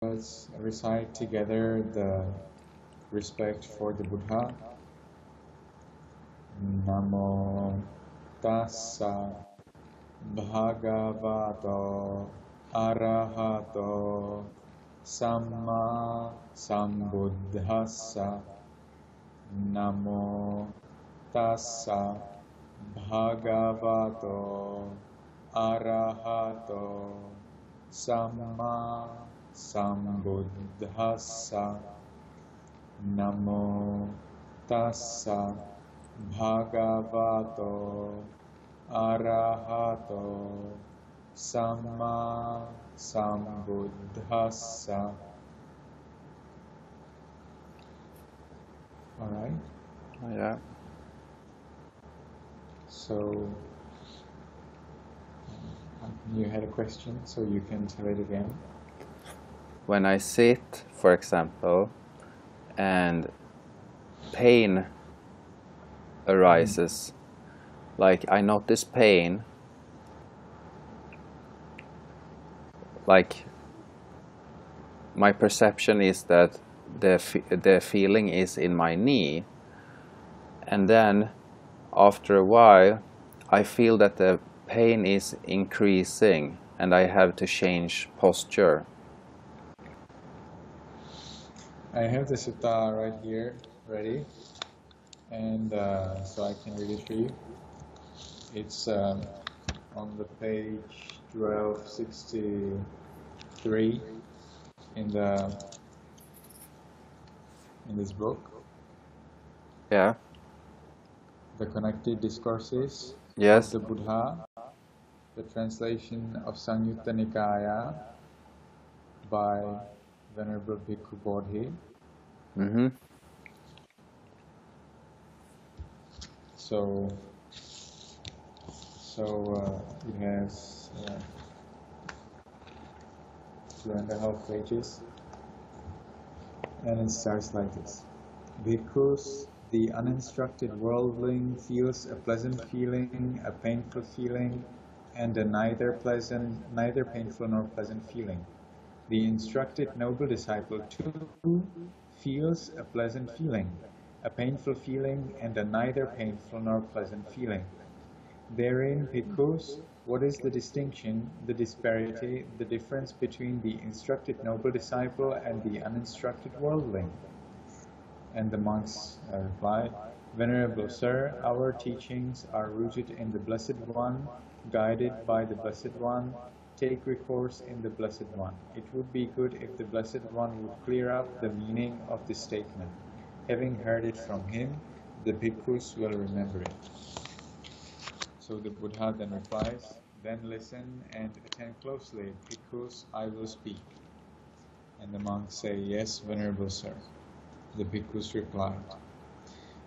Let's recite together the respect for the Buddha. Namo tassa bhagavato arahato samma sambuddhassa. Namo tassa bhagavato arahato samma sambuddhassa. Namo tassa bhagavato arahato samma sambuddhassa. All right. Yeah. So you had a question, so you can tell it again. When I sit, for example, and pain arises, like I notice pain, like my perception is that the feeling is in my knee, and then after a while I feel that the pain is increasing and I have to change posture. I have the sutta right here ready, and so I can read it for you. It's on the page 1263 in this book. Yeah. The Connected Discourses Yes. of the Buddha, the translation of Samyutta Nikaya by Venerable Bhikkhu Bodhi. Mm-hmm. So it has 2.5 pages, and it starts like this. Bhikkhus, the uninstructed worldling feels a pleasant feeling, a painful feeling, and a neither painful nor pleasant feeling. The instructed noble disciple too feels a pleasant feeling, a painful feeling, and a neither painful nor pleasant feeling. Therein, bhikkhus, what is the distinction, the disparity, the difference between the instructed noble disciple and the uninstructed worldling? And the monks replied, Venerable Sir, our teachings are rooted in the Blessed One, guided by the Blessed One. Take recourse in the Blessed One. It would be good if the Blessed One would clear up the meaning of this statement. Having heard it from him, the bhikkhus will remember it. So the Buddha then replies, Then listen and attend closely, bhikkhus, I will speak. And the monks say, Yes, Venerable Sir. The bhikkhus replied,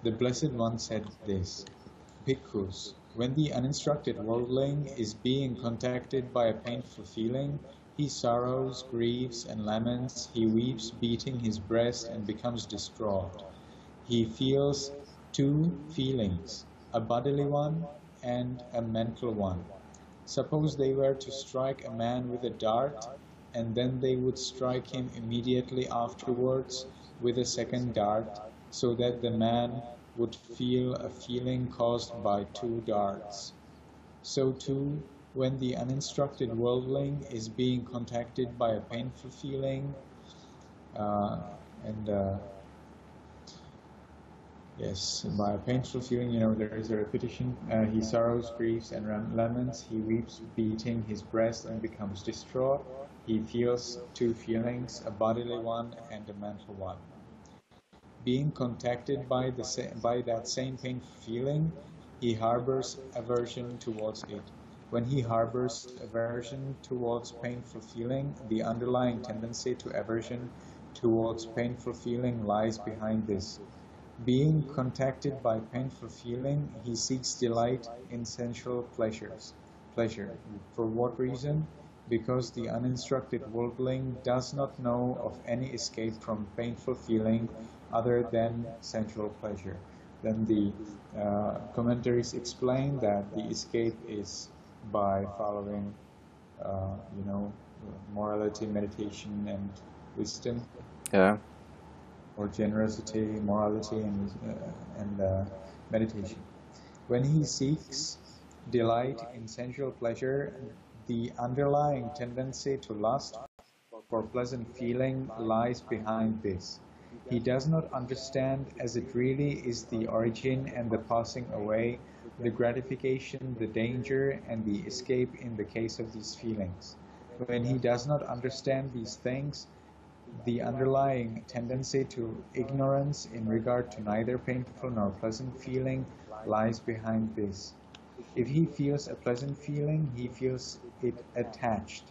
The Blessed One said this, Bhikkhus, when the uninstructed worldling is being contacted by a painful feeling, he sorrows, grieves, and laments, he weeps, beating his breast, and becomes distraught. He feels two feelings, a bodily one and a mental one. Suppose they were to strike a man with a dart, and then they would strike him immediately afterwards with a second dart, so that the man would feel a feeling caused by two darts. So too, when the uninstructed worldling is being contacted by a painful feeling, yes, by a painful feeling, there is a repetition. He sorrows, grieves, and laments. He weeps, beating his breast, and becomes distraught. He feels two feelings, a bodily one and a mental one. Being contacted by that same painful feeling, he harbors aversion towards it. When he harbors aversion towards painful feeling, the underlying tendency to aversion towards painful feeling lies behind this. Being contacted by painful feeling, he seeks delight in sensual pleasure. For what reason? Because the uninstructed worldling does not know of any escape from painful feeling other than sensual pleasure. Then the commentaries explain that the escape is by following, morality, meditation, and wisdom, Yeah. or generosity, morality, and meditation. When he seeks delight in sensual pleasure, the underlying tendency to lust for pleasant feeling lies behind this. He does not understand as it really is the origin and the passing away, the gratification, the danger, and the escape in the case of these feelings. When he does not understand these things, the underlying tendency to ignorance in regard to neither painful nor pleasant feeling lies behind this. If he feels a pleasant feeling, he feels it attached.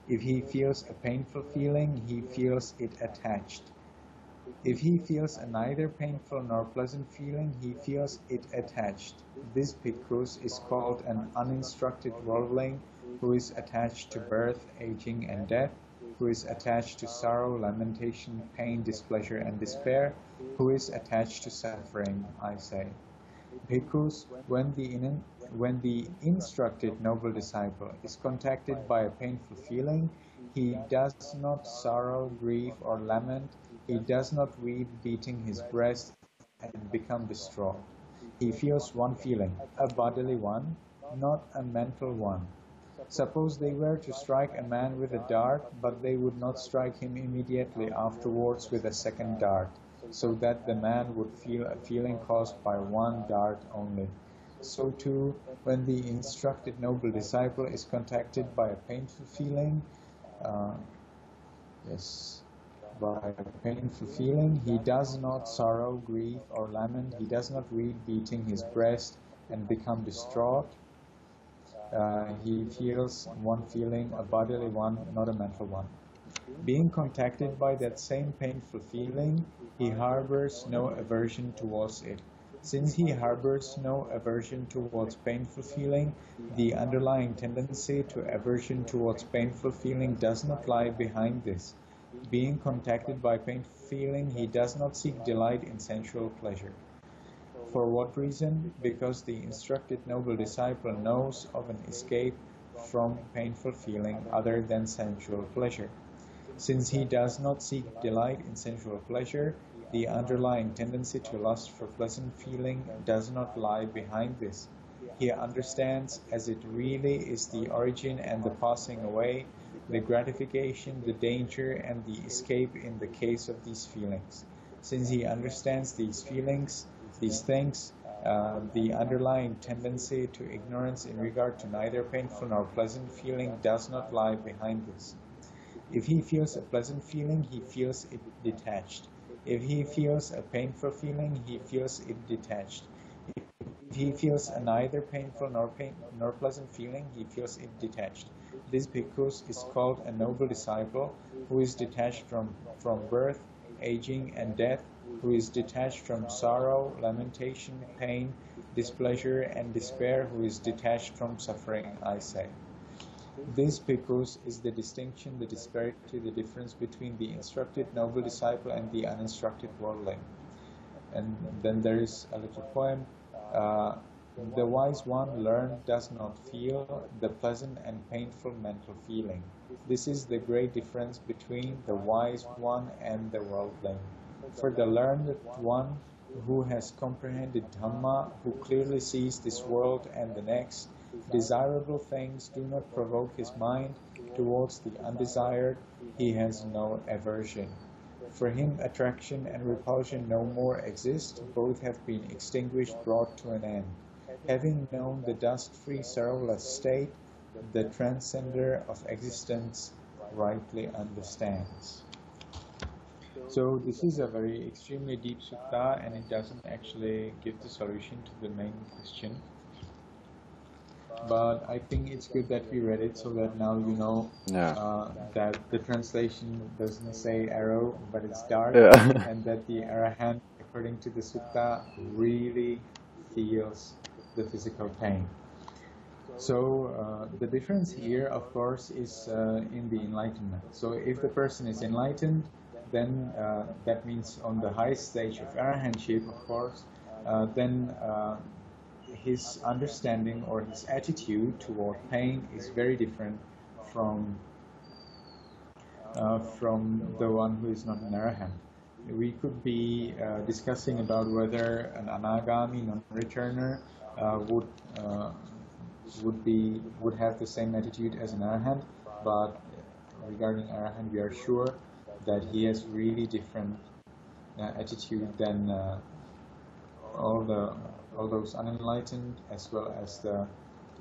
If he feels a painful feeling, he feels it attached. If he feels a neither painful nor pleasant feeling, he feels it attached. This bhikkhus is called an uninstructed worldling who is attached to birth, aging, and death, who is attached to sorrow, lamentation, pain, displeasure, and despair, who is attached to suffering, I say. Bhikkhus, when the instructed noble disciple is contacted by a painful feeling, he does not sorrow, grieve, or lament, he does not weep, beating his breast and become distraught. He feels one feeling, a bodily one, not a mental one. Suppose they were to strike a man with a dart, but they would not strike him immediately afterwards with a second dart, so that the man would feel a feeling caused by one dart only. So too, when the instructed noble disciple is contacted by a painful feeling, uh, by a painful feeling, he does not sorrow, grieve, or lament, he does not weep, beating his breast and become distraught. He feels one feeling, a bodily one, not a mental one. Being contacted by that same painful feeling, he harbors no aversion towards it. Since he harbors no aversion towards painful feeling, the underlying tendency to aversion towards painful feeling does not lie behind this. Being contacted by painful feeling, he does not seek delight in sensual pleasure. For what reason? Because the instructed noble disciple knows of an escape from painful feeling other than sensual pleasure. Since he does not seek delight in sensual pleasure, the underlying tendency to lust for pleasant feeling does not lie behind this. He understands as it really is the origin and the passing away, the gratification, the danger, and the escape in the case of these feelings. Since he understands these feelings, these things, the underlying tendency to ignorance in regard to neither painful nor pleasant feeling does not lie behind this. If he feels a pleasant feeling, he feels it detached. If he feels a painful feeling, he feels it detached. If he feels a neither painful nor pleasant feeling, he feels it detached. This bhikkhus is called a noble disciple who is detached from birth, aging, and death, who is detached from sorrow, lamentation, pain, displeasure, and despair, who is detached from suffering, I say. This bhikkhus is the distinction, the disparity, the difference between the instructed noble disciple and the uninstructed worldling. And then there is a little poem. The wise one learned does not feel the pleasant and painful mental feeling. This is the great difference between the wise one and the worldling. For the learned one who has comprehended Dhamma, who clearly sees this world and the next, desirable things do not provoke his mind towards the undesired, he has no aversion. For him attraction and repulsion no more exist, both have been extinguished, brought to an end. Having known the dust-free, sorrowless state, the transcender of existence rightly understands. So this is a very extremely deep sutta, and it doesn't actually give the solution to the main question. But I think it's good that we read it so that now you know that the translation doesn't say arrow, but it's dark, and that the arahant, according to the sutta, really feels the physical pain. So the difference here, of course, is in the enlightenment. So if the person is enlightened, then that means on the highest stage of arahantship, of course, then his understanding or his attitude toward pain is very different from from the one who is not an arahant. We could be discussing about whether an anagami non-returner would would have the same attitude as an arahant, but regarding arahant, we are sure that he has really different attitude than all those unenlightened, as well as the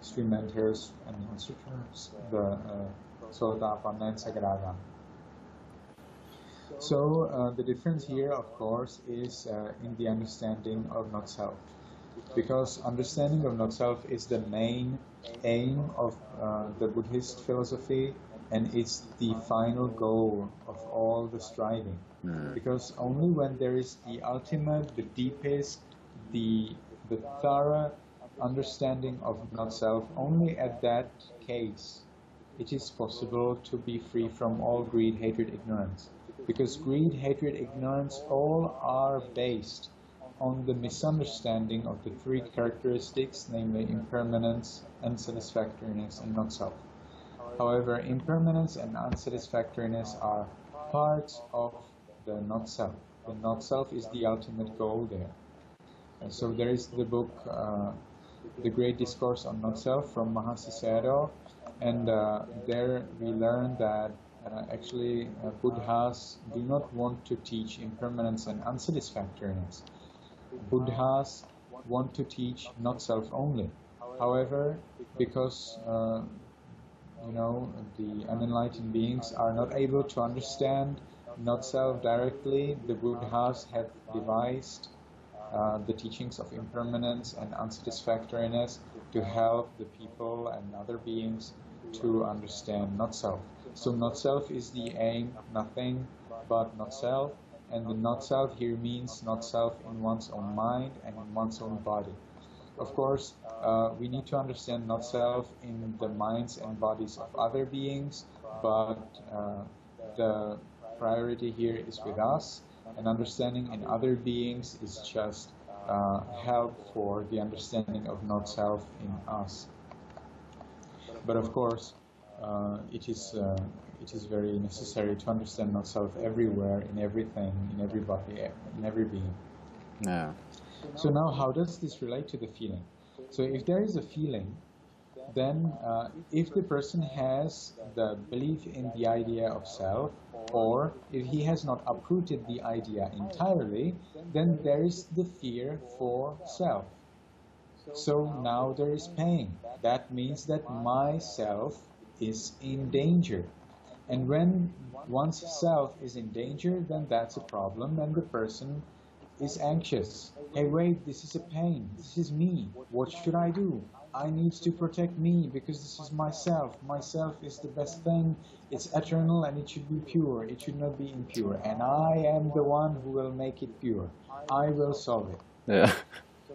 stream mentors and instructors, the Sotapanna and Sagaragama. So the difference here, of course, is in the understanding of not self, because understanding of not self is the main aim of the Buddhist philosophy, and it's the final goal of all the striving. Because only when there is the ultimate, the deepest, the thorough understanding of not self, only at that case it is possible to be free from all greed, hatred, ignorance. Because greed, hatred, ignorance, all are based on the misunderstanding of the three characteristics, namely impermanence, unsatisfactoriness, and not self. However, impermanence and unsatisfactoriness are parts of the not self. The not self is the ultimate goal there. And so there is the book, The Great Discourse on Not Self from Mahasi Sayadaw, and there we learn that actually Buddhas do not want to teach impermanence and unsatisfactoriness. Buddhas want to teach not self only. However, because the unenlightened beings are not able to understand not self directly, the Buddhas have devised the teachings of impermanence and unsatisfactoriness to help the people and other beings to understand not self. So not self is the aim, nothing but not self, and the not self here means not self in one's own mind and in one's own body. Of course, we need to understand not self in the minds and bodies of other beings, but the priority here is with us, and understanding in other beings is just help for the understanding of not self in us. But of course, it is very necessary to understand not self everywhere, in everything, in everybody, in every being. Yeah. So now, how does this relate to the feeling? So if there is a feeling, then if the person has the belief in the idea of self, or if he has not uprooted the idea entirely, then there is the fear for self. So now there is pain. That means that myself is in danger. And when one's self is in danger, then that's a problem, and the person is anxious. Hey, wait, this is a pain. This is me. What should I do? I need to protect me because this is myself. Myself is the best thing. It's eternal and it should be pure. It should not be impure. And I am the one who will make it pure. I will solve it. Yeah.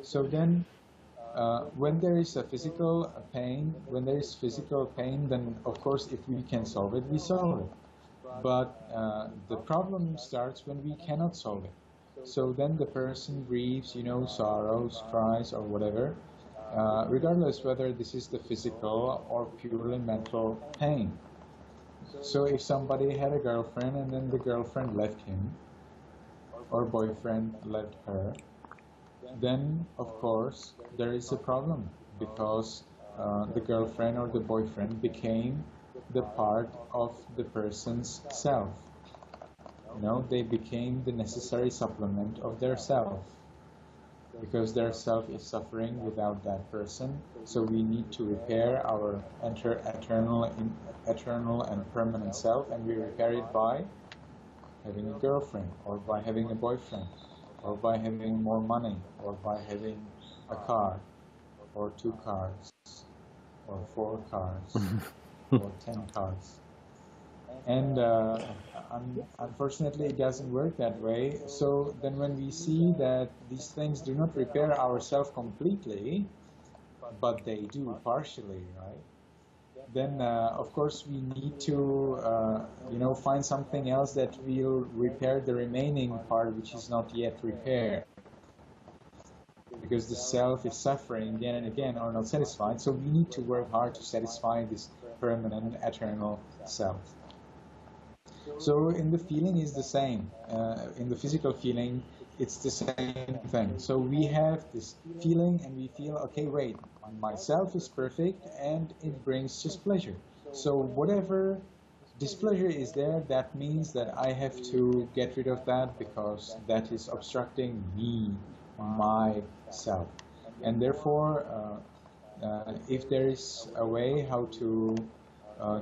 So then, when there is a physical pain, then of course if we can solve it, we solve it. But the problem starts when we cannot solve it. So then the person grieves, sorrows, cries, or whatever, regardless whether this is the physical or purely mental pain. So if somebody had a girlfriend and then the girlfriend left him, or boyfriend left her, then of course there is a problem, because the girlfriend or the boyfriend became the part of the person's self. They became the necessary supplement of their self, because their self is suffering without that person. So we need to repair our eternal and permanent self, and we repair it by having a girlfriend, or by having a boyfriend, or by having more money, or by having a car, or 2 cars, or 4 cars, or 10 cars. And unfortunately, it doesn't work that way. So then when we see that these things do not repair ourselves completely, but they do partially, right? Then, of course, we need to, find something else that will repair the remaining part, which is not yet repaired. Because the self is suffering again and again, or not satisfied. So we need to work hard to satisfy this permanent, eternal self. So in the feeling is the same. In the physical feeling, it's the same thing. So we have this feeling and we feel, okay, wait, myself is perfect and it brings just pleasure. So whatever displeasure is there, that means that I have to get rid of that because that is obstructing me, myself. And therefore, if there is a way how to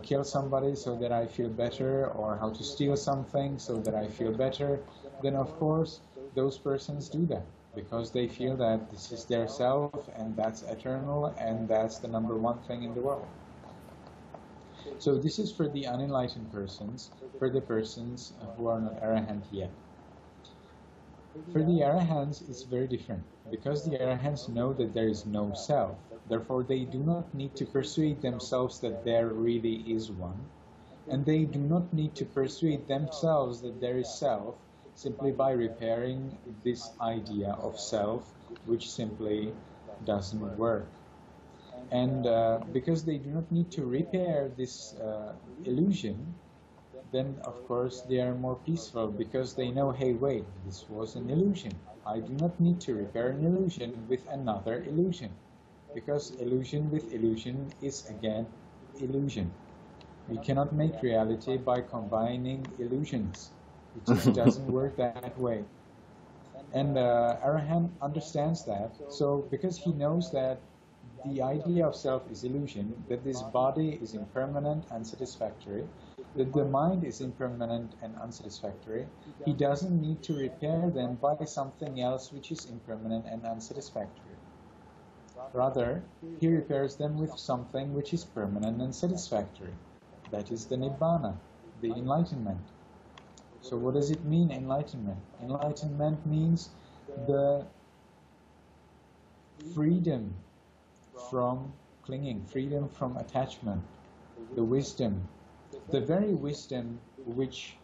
kill somebody so that I feel better, or how to steal something so that I feel better, then of course those persons do that because they feel that this is their self and that's eternal and that's the number one thing in the world. So this is for the unenlightened persons, for the persons who are not arahant yet. For the arahants, it's very different, because the arahants know that there is no self. Therefore, they do not need to persuade themselves that there really is one, and they do not need to persuade themselves that there is self simply by repairing this idea of self, which simply doesn't work. And because they do not need to repair this illusion, then of course they are more peaceful, because they know, hey, wait, this was an illusion. I do not need to repair an illusion with another illusion, because illusion with illusion is again illusion. We cannot make reality by combining illusions. It just doesn't work that way. And Arahant understands that. So because he knows that the idea of self is illusion, that this body is impermanent and satisfactory, that the mind is impermanent and unsatisfactory, he doesn't need to repair them by something else which is impermanent and unsatisfactory. Rather, he repairs them with something which is permanent and satisfactory. That is the Nibbana, the enlightenment. So what does it mean, enlightenment? Enlightenment means the freedom from clinging, freedom from attachment, the wisdom, the very wisdom which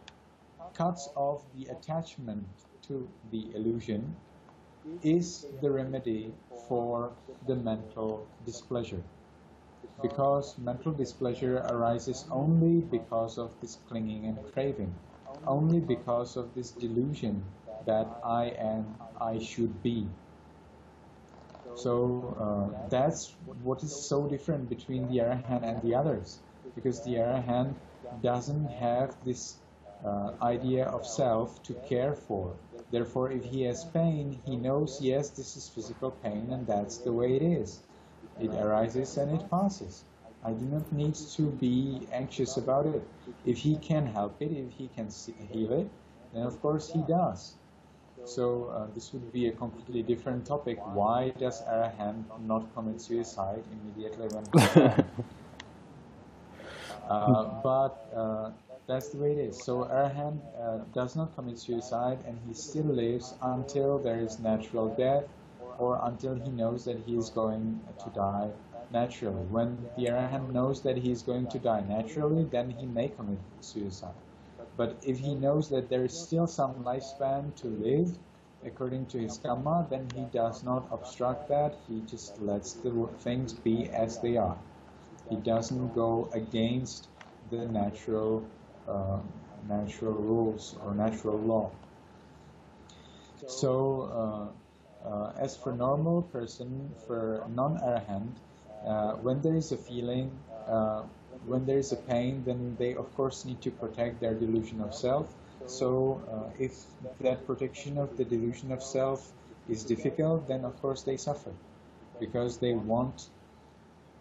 cuts off the attachment to the illusion, is the remedy for the mental displeasure. Because mental displeasure arises only because of this clinging and craving, only because of this delusion that I am, I should be. So that's what is so different between the Arahant and the others, because the Arahant doesn't have this idea of self to care for. Therefore, if he has pain, he knows, yes, this is physical pain and that's the way it is. It arises and it passes. I do not need to be anxious about it. If he can help it, if he can heal it, then of course he does. So this would be a completely different topic. Why does Arahant not commit suicide immediately when he's born? But that's the way it is. So Arahant does not commit suicide, and he still lives until there is natural death, or until he knows that he is going to die naturally. When the Arahant knows that he is going to die naturally, then he may commit suicide. But if he knows that there is still some lifespan to live, according to his karma, then he does not obstruct that. He just lets the things be as they are. He doesn't go against the natural rules or natural law. So, as for normal person, for non-Arahant, when there is a feeling, when there is a pain, then they of course need to protect their delusion of self. So if that protection of the delusion of self is difficult, then of course they suffer, because they want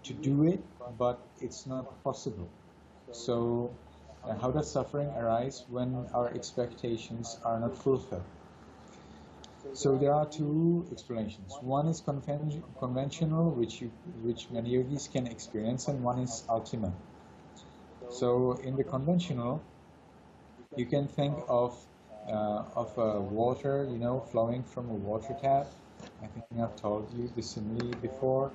to do it, but it's not possible. So how does suffering arise? When our expectations are not fulfilled. So there are two explanations. One is conventional, which many yogis can experience, and one is ultimate. So in the conventional, you can think of water, flowing from a water tap. I think I've told you the simile before.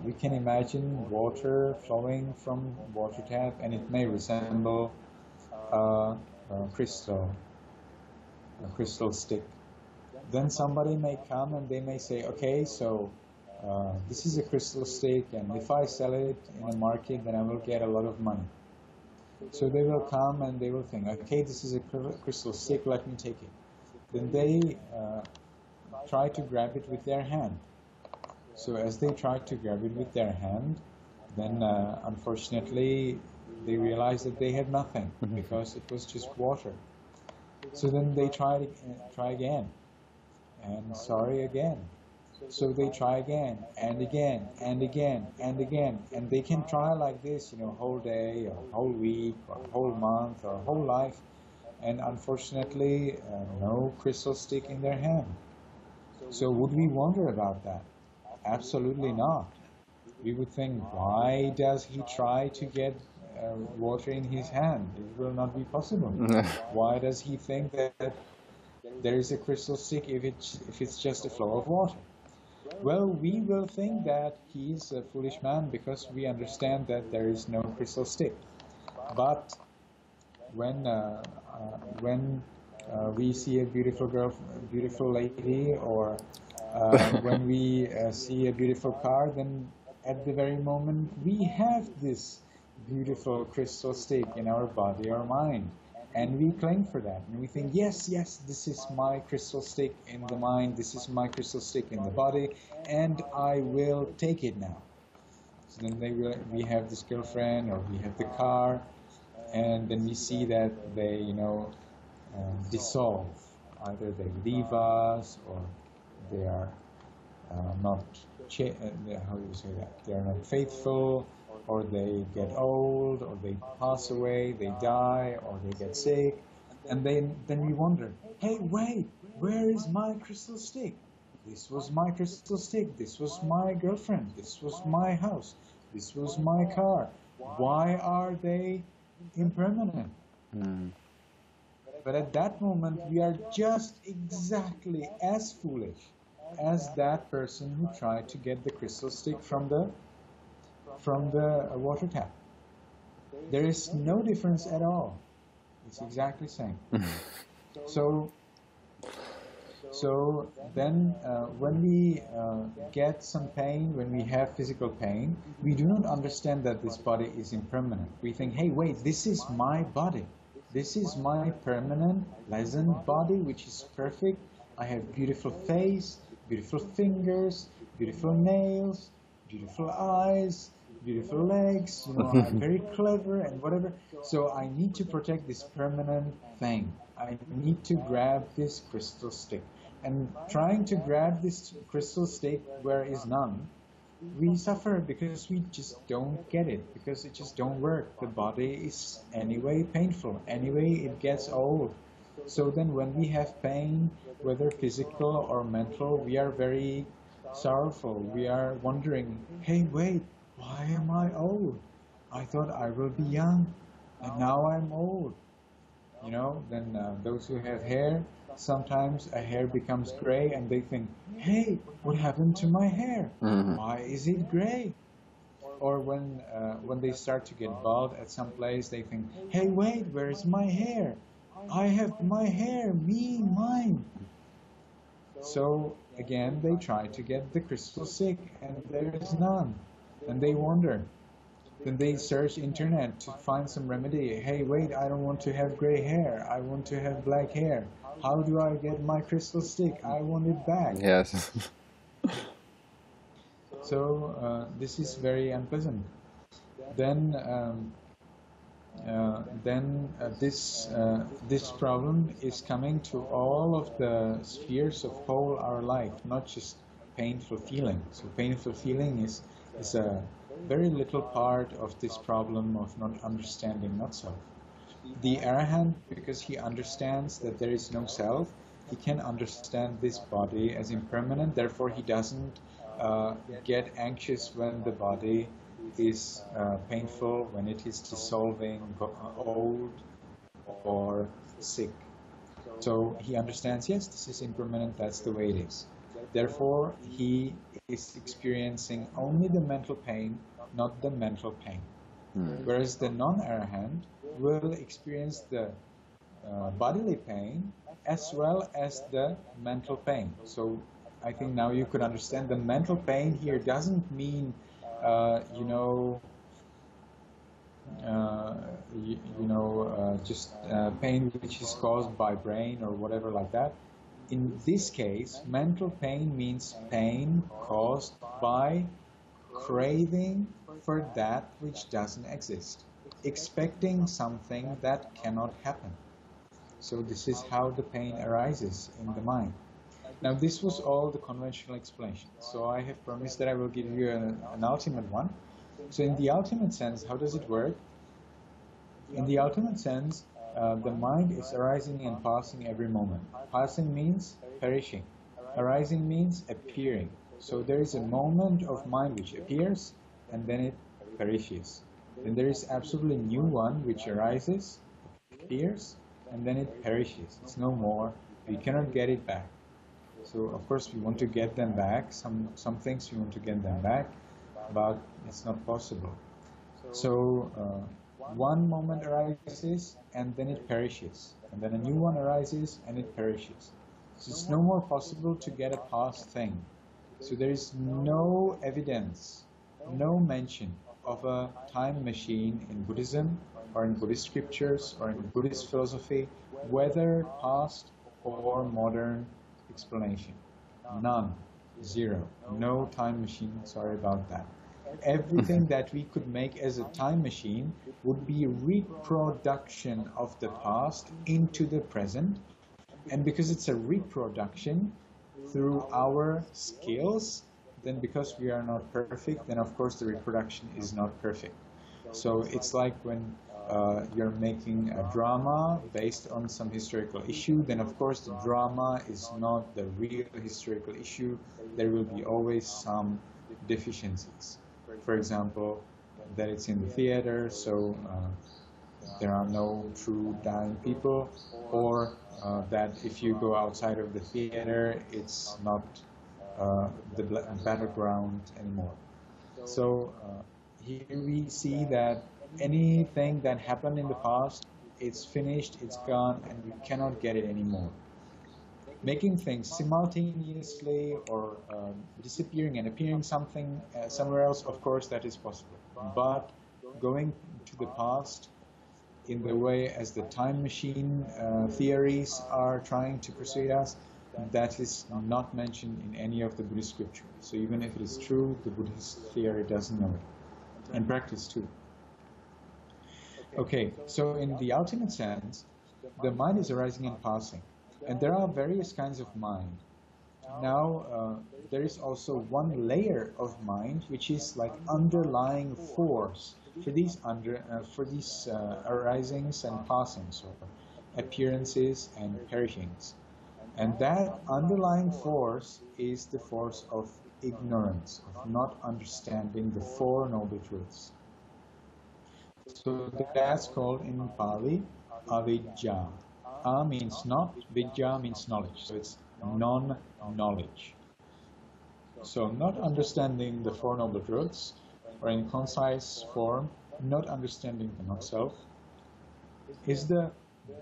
We can imagine water flowing from water tap, and it may resemble a crystal stick. Then somebody may come and they may say, okay, so this is a crystal stick, and if I sell it in a market, then I will get a lot of money. So they will come and they will think, okay, this is a crystal stick, let me take it. Then they try to grab it with their hand. So as they try to grab it with their hand, then unfortunately they realize that they had nothing because it was just water. So then they try again, and sorry again. So they try again and again and again and again, and they can try like this, whole day or whole week or whole month or whole life, and unfortunately no crystal stick in their hand. So would we wonder about that? Absolutely not. We would think, why does he try to get water in his hand? It will not be possible. Why does he think that there is a crystal stick if it's just a flow of water? Well, we will think that he is a foolish man because we understand that there is no crystal stick. But when we see a beautiful lady, or when we see a beautiful car, then at the very moment we have this beautiful crystal stick in our body or mind, and we claim for that, and we think, yes, this is my crystal stick in the mind, this is my crystal stick in the body, and I will take it now. So then we have this girlfriend, or we have the car, and then we see that they dissolve. Either they leave us, or they are not how do you say that? They are not faithful, or they get old, or they pass away, they die, or they get sick, and then we wonder, hey, wait, where is my crystal stick? This was my crystal stick, this was my girlfriend, this was my house, this was my car. Why are they impermanent? But at that moment we are just exactly as foolish as that person who tried to get the crystal stick from the water tap. There is no difference at all. It's exactly the same. So then when we get some pain, when we have physical pain, we do not understand that this body is impermanent. We think, hey, wait, this is my body. This is my permanent, pleasant body, which is perfect. I have beautiful face, beautiful fingers, beautiful nails, beautiful eyes, beautiful legs, I'm very clever and whatever. So I need to protect this permanent thing. I need to grab this crystal stick. And trying to grab this crystal stick where is none, we suffer because we just don't get it, because it just don't work. The body is anyway painful, anyway it gets old. So then when we have pain, whether physical or mental, we are very sorrowful. We are wondering, hey, wait, why am I old? I thought I will be young, and now I'm old. Then those who have hair, sometimes a hair becomes gray, and they think, hey, what happened to my hair? Why is it gray? Or when they start to get bald at some place, they think, hey, wait, where is my hair? I have my hair, me, mine. So again, they try to get the crystal stick, and there is none. And they wonder. Then they search internet to find some remedy. Hey, wait, I don't want to have gray hair. I want to have black hair. How do I get my crystal stick? I want it back. Yes. So this is very unpleasant. Then this problem is coming to all of the spheres of whole our life, not just painful feeling. So painful feeling is a very little part of this problem of not understanding not self. The Arahant, because he understands that there is no self, he can understand this body as impermanent. Therefore, he doesn't get anxious when the body is painful, when it is dissolving, old, or sick. So he understands, yes, this is impermanent, that's the way it is. Therefore, he is experiencing only the mental pain, not the mental pain. Whereas the non-Arahant will experience the bodily pain as well as the mental pain. So I think now you could understand the mental pain here doesn't mean, just pain which is caused by brain or whatever like that. In this case, mental pain means pain caused by craving for that which doesn't exist, expecting something that cannot happen. So this is how the pain arises in the mind. Now this was all the conventional explanation. So I have promised that I will give you an ultimate one. So in the ultimate sense, how does it work? In the ultimate sense, the mind is arising and passing every moment. Passing means perishing. Arising means appearing. So there is a moment of mind which appears and then it perishes. Then there is absolutely new one which arises, appears, and then it perishes. It's no more. We cannot get it back. So of course we want to get them back. Some things we want to get them back, but it's not possible. So one moment arises and then it perishes, and then a new one arises and it perishes. So it's no more possible to get a past thing. So there is no evidence, no mention of a time machine in Buddhism or in Buddhist scriptures or in Buddhist philosophy, whether past or modern explanation. None. Zero. No time machine. Sorry about that. Everything that we could make as a time machine would be reproduction of the past into the present. And because it's a reproduction through our skills, then because we are not perfect, then of course the reproduction is not perfect. So it's like when you're making a drama based on some historical issue, then of course the drama is not the real historical issue. There will be always some deficiencies. For example, that it's in the theater, so there are no true dying people, or that if you go outside of the theater, it's not the battleground anymore. So here we see that anything that happened in the past, it's finished, it's gone, and we cannot get it anymore. Making things simultaneously or disappearing and appearing something somewhere else, of course that is possible. But going to the past in the way as the time machine theories are trying to persuade us, that is not mentioned in any of the Buddhist scriptures. So even if it is true, the Buddhist theory doesn't know it, and practice too. Okay, so in the ultimate sense, the mind is arising and passing. And there are various kinds of mind. Now, there is also one layer of mind which is like underlying force for these arisings and passings, or appearances and perishings. And that underlying force is the force of ignorance, of not understanding the Four Noble Truths. So that's called in Pali avidya. A means not, vidya means knowledge. So it's non-knowledge. So not understanding the Four Noble Truths, or in concise form, not understanding the not-self, is the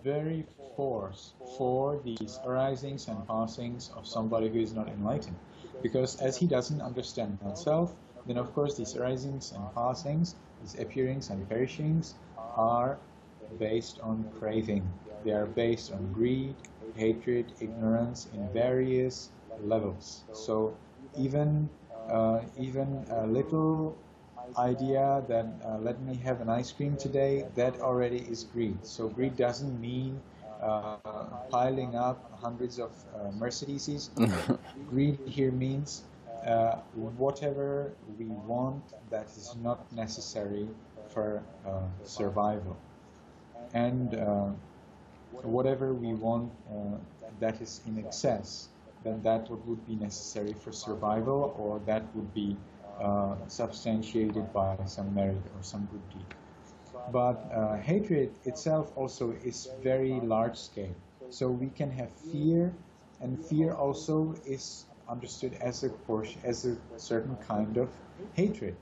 very force for these arisings and passings of somebody who is not enlightened. Because as he doesn't understand not-self, then of course these arisings and passings, these appearings and perishings are based on craving. They are based on greed, hatred, ignorance in various levels. So even a little idea that let me have an ice cream today, that already is greed. So greed doesn't mean piling up hundreds of Mercedeses. Greed here means whatever we want that is not necessary for survival, and whatever we want that is in excess, then that would be necessary for survival, or that would be substantiated by some merit or some good deed. But hatred itself also is very large scale. So we can have fear, and fear also is understood as a portion, as a certain kind of hatred.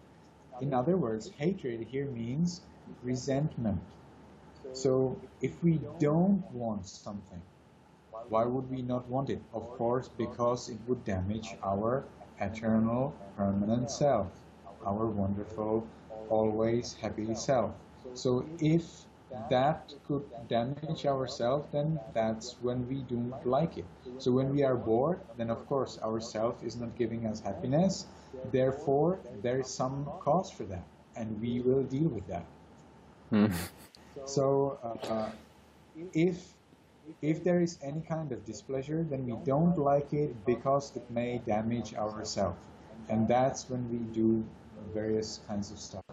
In other words, hatred here means resentment. So if we don't want something, why would we not want it? Of course, because it would damage our eternal, permanent self, our wonderful, always happy self. So if that could damage ourself, then that's when we don't like it. So when we are bored, then of course our self is not giving us happiness. Therefore, there is some cause for that, and we will deal with that. So if there is any kind of displeasure, then we don't like it because it may damage ourselves, and that's when we do various kinds of stuff.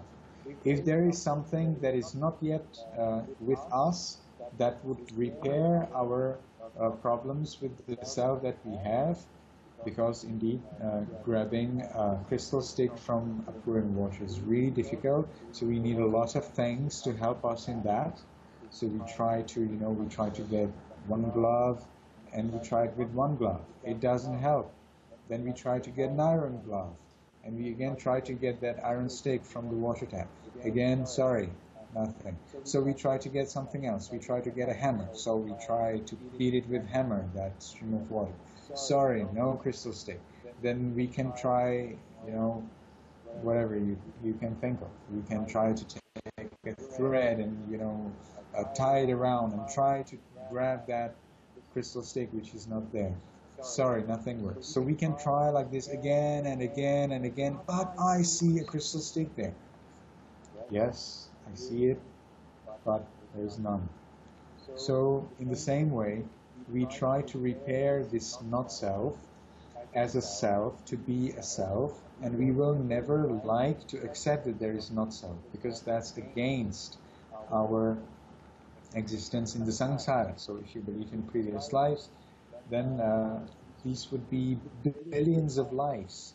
If there is something that is not yet with us that would repair our problems with the self that we have, because indeed grabbing a crystal stick from a pouring water is really difficult, so we need a lot of things to help us in that. So we try to get one glove, and we try it with one glove. It doesn't help. Then we try to get an iron glove, and we again try to get that iron stick from the water tap. Again, sorry, nothing. So we try to get something else. We try to get a hammer. So we try to beat it with hammer, that stream of water. Sorry, no crystal stick. Then we can try, whatever you can think of. We can try to take a thread and, tie it around and try to grab that crystal stick which is not there. Sorry, nothing works. So we can try like this again and again and again, but I see a crystal stick there. Yes, I see it, but there's none. So in the same way, we try to repair this not self as a self, to be a self, and we will never like to accept that there is not self, because that's against our existence in the samsara. So if you believe in previous lives, then these would be billions of lives.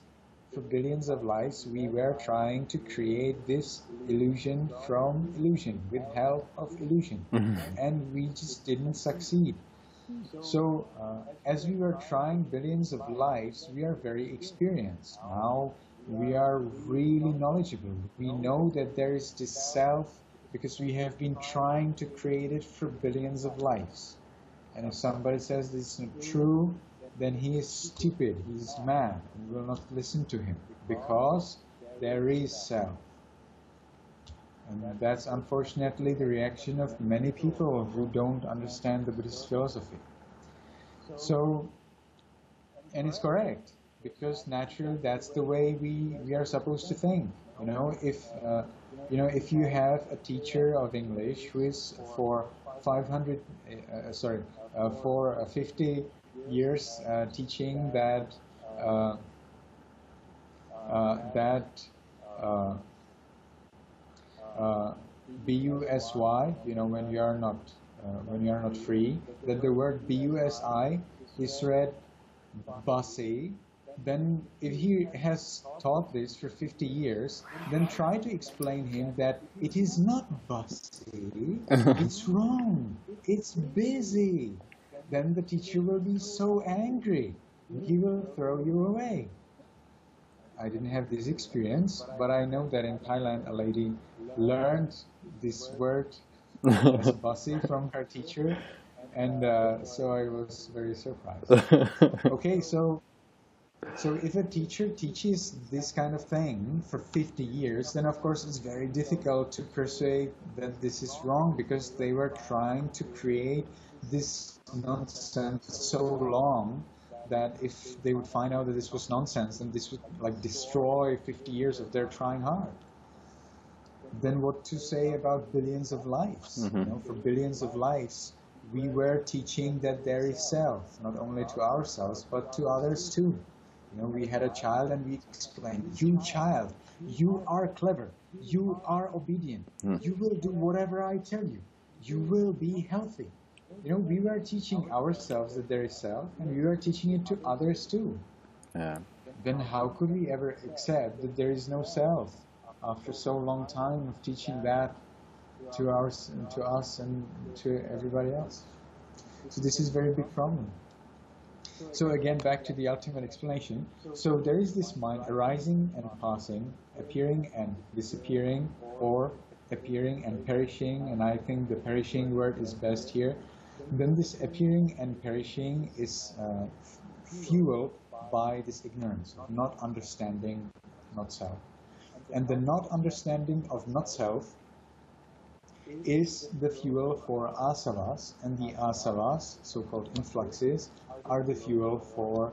For billions of lives, we were trying to create this illusion from illusion, with help of illusion, and we just didn't succeed. So as we were trying billions of lives, we are very experienced. Now we are really knowledgeable. We know that there is this self because we have been trying to create it for billions of lives. And if somebody says this is not true, then he is stupid, he is mad, and we will not listen to him, because there is self. And that's unfortunately the reaction of many people who don't understand the Buddhist philosophy. So, and it's correct, because naturally that's the way we are supposed to think. If you have a teacher of English who is for 50 years teaching that busy, when you are not free, that the word busi is read bussy. Then if he has taught this for 50 years, then try to explain him that it is not bussy, it's wrong, it's busy. Then the teacher will be so angry, he will throw you away. I didn't have this experience, but I know that in Thailand a lady learned this word as bussy from her teacher, and so I was very surprised. Okay, so if a teacher teaches this kind of thing for 50 years, then of course it's very difficult to persuade that this is wrong, because they were trying to create this nonsense so long that if they would find out that this was nonsense, then this would destroy 50 years of their trying hard. Then what to say about billions of lives? For billions of lives, we were teaching that there is self, not only to ourselves, but to others too. We had a child and we explained, you child, you are clever, you are obedient, you will do whatever I tell you, you will be healthy. We were teaching ourselves that there is self, and we were teaching it to others too. Yeah. Then how could we ever accept that there is no self after so long time of teaching that to us and to everybody else? So this is a very big problem. So again, back to the ultimate explanation. So there is this mind arising and passing, appearing and disappearing, or appearing and perishing, and I think the perishing word is best here. Then this appearing and perishing is fueled by this ignorance of not understanding not self. And the not understanding of not self is the fuel for asavas, and the asavas, so-called influxes, are the fuel for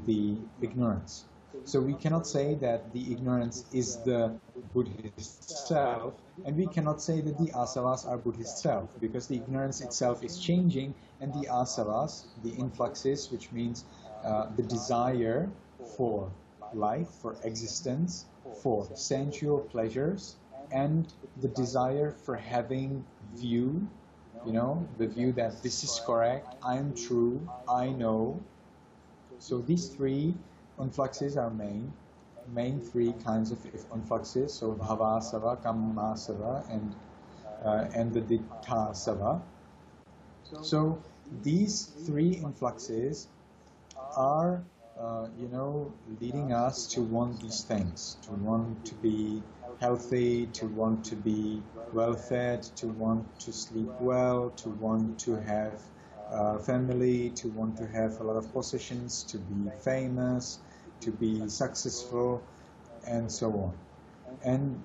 the ignorance. So we cannot say that the ignorance is the Buddhist self, and we cannot say that the asavas are Buddhist self, because the ignorance itself is changing, and the asavas, the influxes, which means the desire for life, for existence, for sensual pleasures, and the desire for having view, the view that this is correct, I am true, I know. So these three influxes are main three kinds of influxes. So bhavasava, kammasava, and the ditthasava. So these three influxes are, leading us to want these things, to want to be healthy, to want to be well-fed, to want to sleep well, to want to have family, to want to have a lot of possessions, to be famous, to be successful, and so on. And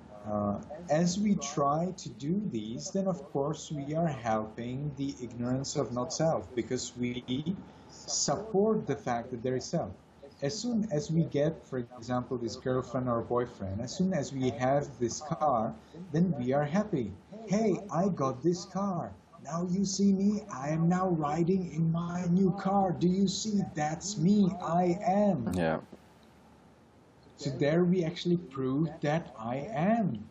as we try to do these, then of course we are helping the ignorance of not self, because we support the fact that there is self. As soon as we get, for example, this girlfriend or boyfriend, as soon as we have this car, then we are happy. Hey, I got this car. Now you see me, I am now riding in my new car. Do you see? That's me, I am. Yeah. So there we actually prove that I am.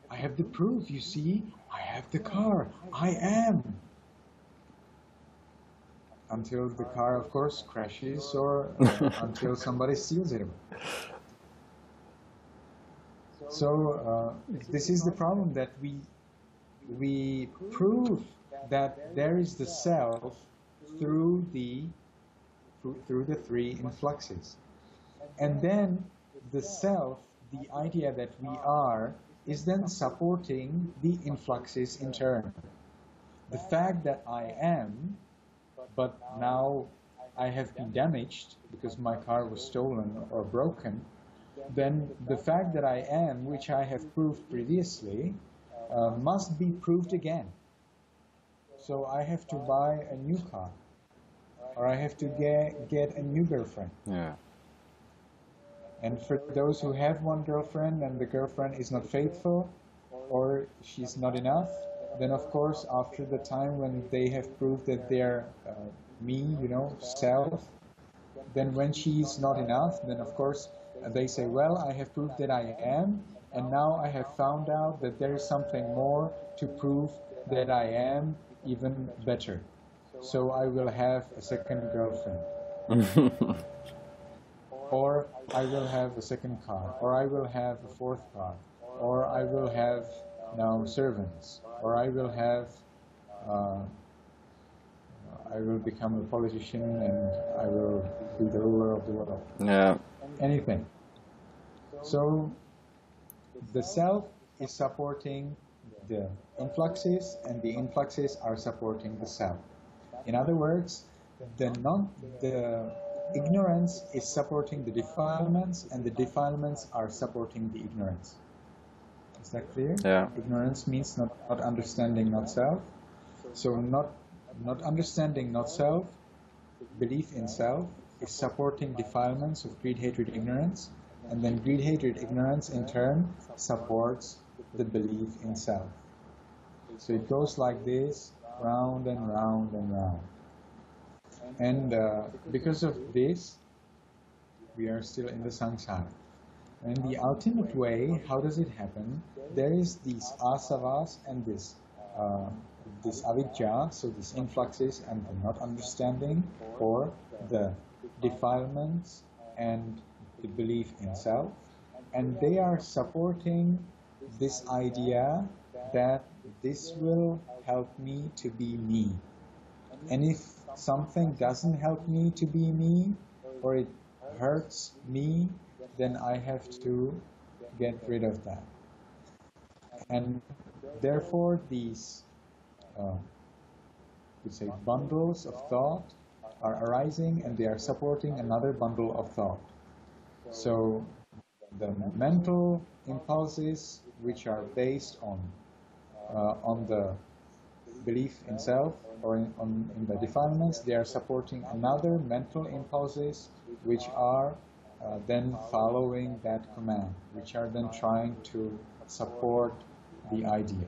I have the proof, you see, I have the car, I am. Until the car, of course, crashes, or until somebody steals it. So this is the problem, that we prove that there is the self through the three influxes. And then the self, the idea that we are, is then supporting the influxes in turn. The fact that I am, but now I have been damaged because my car was stolen or broken, then the fact that I am, which I have proved previously, must be proved again. So I have to buy a new car, or I have to get a new girlfriend. Yeah. And for those who have one girlfriend and the girlfriend is not faithful, or she's not enough, then of course after the time when they have proved that they're me, self, then when she's not enough, then of course they say, well, I have proved that I am, and now I have found out that there is something more to prove that I am even better. So I will have a second girlfriend. Or I will have a second car, or I will have a fourth car, or I will have now servants, or I will have, I will become a politician and I will be the ruler of the world. Yeah. Anything. So the self is supporting the influxes, and the influxes are supporting the self. In other words, the ignorance is supporting the defilements, and the defilements are supporting the ignorance. Is that clear? Yeah. Ignorance means not understanding not self. So not understanding not self, belief in self, is supporting defilements of greed, hatred, ignorance, and then greed, hatred, ignorance in turn supports the belief in self. So it goes like this, round and round and round. And because of this, we are still in the samsara. And the ultimate way, how does it happen? There is these asavas and this avidya, so these influxes and the not understanding, or the defilements and the belief in self. And they are supporting this idea that this will help me to be me. And if something doesn't help me to be me, or it hurts me, then I have to get rid of that. And therefore these bundles of thought are arising, and they are supporting another bundle of thought. So the mental impulses, which are based on on the belief in self or in the defilements, they are supporting another mental impulses which are then following that command, which are then trying to support the idea.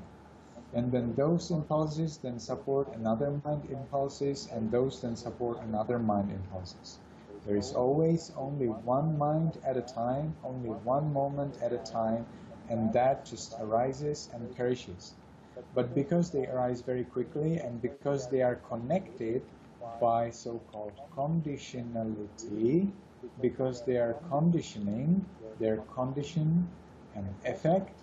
And then those impulses then support another mind impulses, and those then support another mind impulses. There is always only one mind at a time, only one moment at a time, and that just arises and perishes. But because they arise very quickly and because they are connected by so-called conditionality, because they are conditioning, their condition and effect,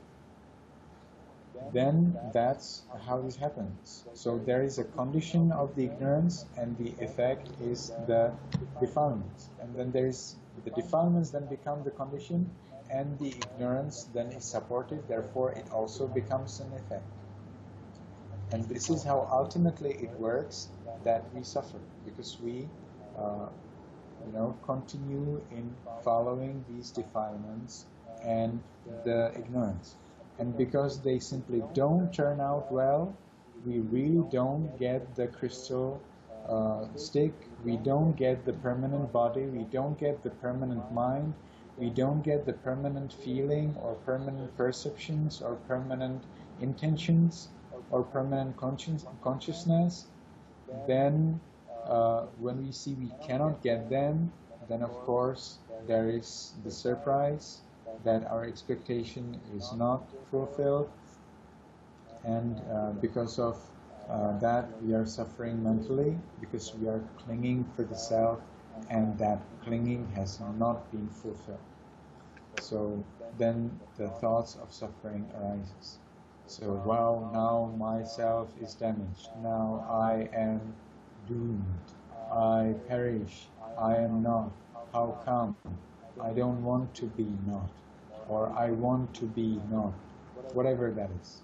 then that's how this happens. So there is a condition of the ignorance, and the effect is the defilements. And then there is the defilements then become the condition, and the ignorance then is supported. Therefore, it also becomes an effect. And this is how ultimately it works, that we suffer, because we, continue in following these defilements and the ignorance. And because they simply don't turn out well, we really don't get the crystal stick, we don't get the permanent body, we don't get the permanent mind, we don't get the permanent feeling or permanent perceptions or permanent intentions or permanent consciousness. Then when we see we cannot get them, then of course there is the surprise that our expectation is not fulfilled, and because of that we are suffering mentally, because we are clinging for the self, and that clinging has not been fulfilled. So then the thoughts of suffering arises. So, wow, now myself is damaged, now I am doomed, I perish, I am not, how come? I don't want to be not, or I want to be not, whatever that is.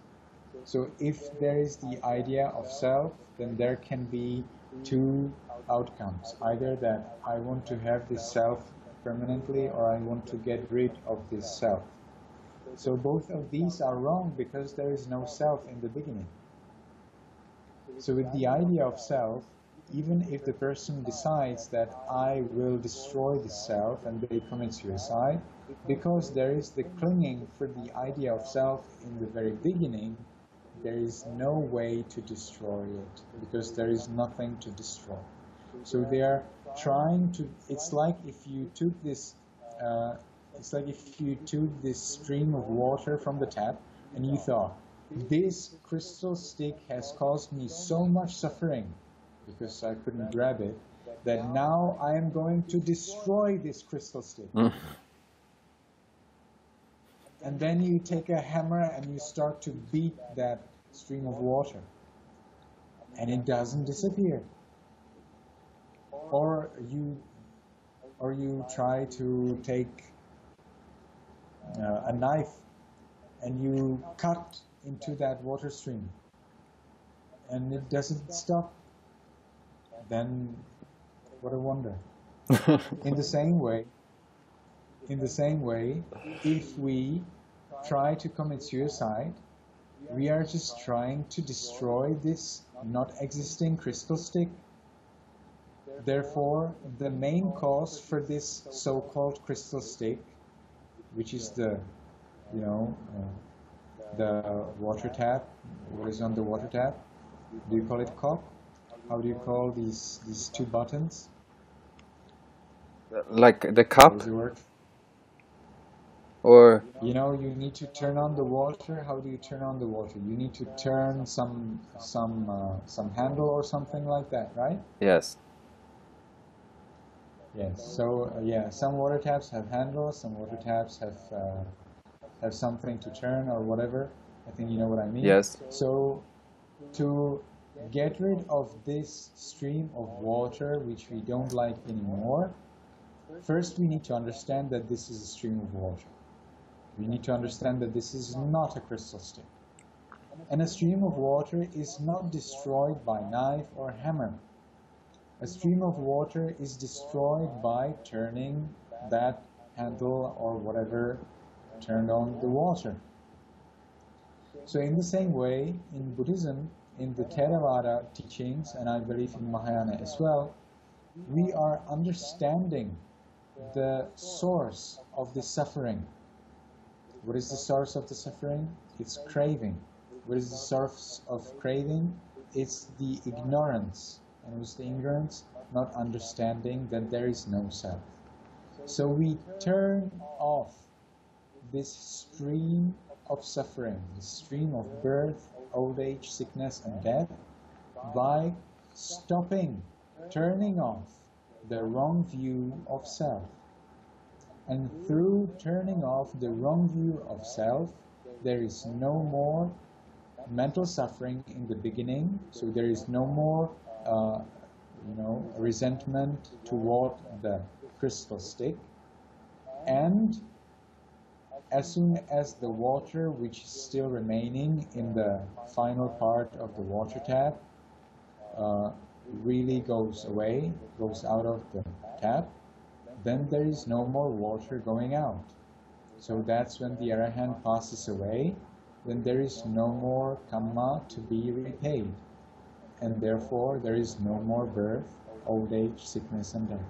So if there is the idea of self, then there can be two outcomes. Either that I want to have this self permanently, or I want to get rid of this self. So both of these are wrong, because there is no self in the beginning. So with the idea of self, even if the person decides that I will destroy the self, and they commit suicide, because there is the clinging for the idea of self in the very beginning, there is no way to destroy it, because there is nothing to destroy. So they are trying to, it's like if you took this stream of water from the tap, and you thought, this crystal stick has caused me so much suffering because I couldn't grab it, that now I am going to destroy this crystal stick. And then you take a hammer and you start to beat that stream of water, and it doesn't disappear. Or you try to take a knife and you cut into that water stream, and it doesn't stop. Then what a wonder. In the same way, if we try to commit suicide, we are just trying to destroy this not existing crystal stick. Therefore, the main cause for this so-called crystal stick, which is the water tap, what is on the water tap? Do you call it cock? How do you call these two buttons? Like the cup? How does it work? Or you need to turn on the water. How do you turn on the water? You need to turn some handle or something like that, right? Yes. Yes. So some water taps have handles. Some water taps have something to turn or whatever. I think you know what I mean. Yes. So to get rid of this stream of water, which we don't like anymore, first we need to understand that this is a stream of water. We need to understand that this is not a crystal stick. And a stream of water is not destroyed by knife or hammer. A stream of water is destroyed by turning that handle or whatever turned on the water. So in the same way, in Buddhism, in the Theravada teachings, and I believe in Mahayana as well, we are understanding the source of the suffering. What is the source of the suffering? It's craving. What is the source of craving? It's the ignorance. And what's the ignorance? Not understanding that there is no self. So we turn off this stream of suffering, the stream of birth, old age, sickness, and death, by stopping, turning off the wrong view of self. And through turning off the wrong view of self, there is no more mental suffering in the beginning, so there is no more resentment toward the crystal stick. And as soon as the water, which is still remaining in the final part of the water tap, really goes away, goes out of the tap, then there is no more water going out. So that's when the Arahant passes away, when there is no more karma to be repaid. And therefore there is no more birth, old age, sickness, and death.